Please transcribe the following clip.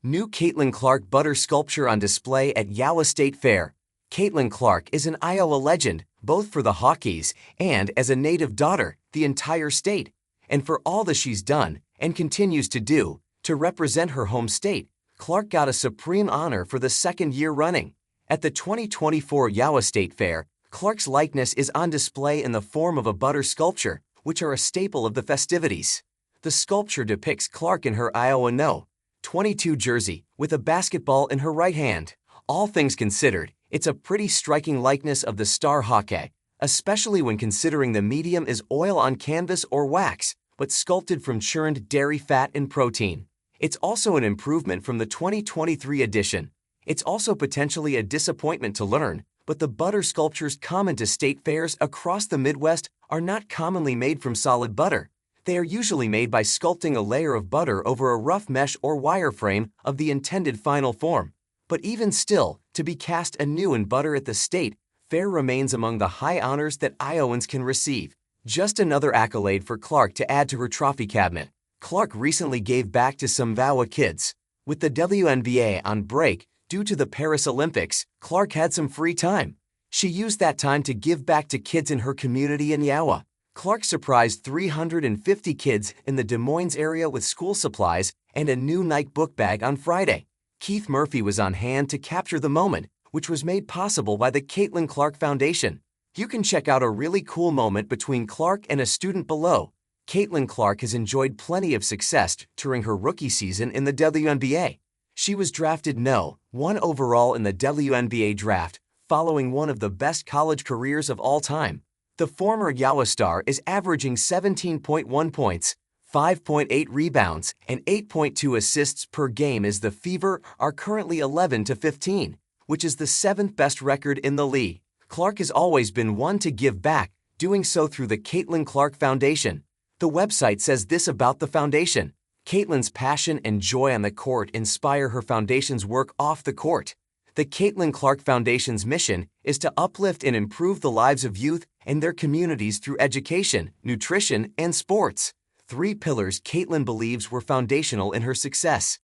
New Caitlin Clark butter sculpture on display at Iowa State Fair. Caitlin Clark is an Iowa legend, both for the Hawkeyes and as a native daughter, the entire state, and for all that she's done and continues to do to represent her home state. Clark got a supreme honor for the second year running. At the 2024 Iowa State Fair, Clark's likeness is on display in the form of a butter sculpture, which are a staple of the festivities. The sculpture depicts Clark in her Iowa No. 22 jersey, with a basketball in her right hand. All things considered, it's a pretty striking likeness of the star Hawkeye, especially when considering the medium is oil on canvas or wax, but sculpted from churned dairy fat and protein. It's also an improvement from the 2023 edition. It's also potentially a disappointment to learn, but the butter sculptures common to state fairs across the Midwest are not commonly made from solid butter. They are usually made by sculpting a layer of butter over a rough mesh or wire frame of the intended final form. But even still, to be cast anew in butter at the state fair remains among the high honors that Iowans can receive. Just another accolade for Clark to add to her trophy cabinet. Clark recently gave back to some Iowa kids. With the WNBA on break due to the Paris Olympics, Clark had some free time. She used that time to give back to kids in her community in Iowa. Clark surprised 350 kids in the Des Moines area with school supplies and a new Nike book bag on Friday. Keith Murphy was on hand to capture the moment, which was made possible by the Caitlin Clark Foundation. You can check out a really cool moment between Clark and a student below. Caitlin Clark has enjoyed plenty of success during her rookie season in the WNBA. She was drafted No. 1 overall in the WNBA draft, following one of the best college careers of all time. The former Iowa star is averaging 17.1 points, 5.8 rebounds, and 8.2 assists per game as the Fever are currently 11-15, which is the 7th best record in the league. Clark has always been one to give back, doing so through the Caitlin Clark Foundation. The website says this about the foundation. Caitlin's passion and joy on the court inspire her foundation's work off the court. The Caitlin Clark Foundation's mission is to uplift and improve the lives of youth and their communities through education, nutrition, and sports. 3 pillars Caitlin believes were foundational in her success.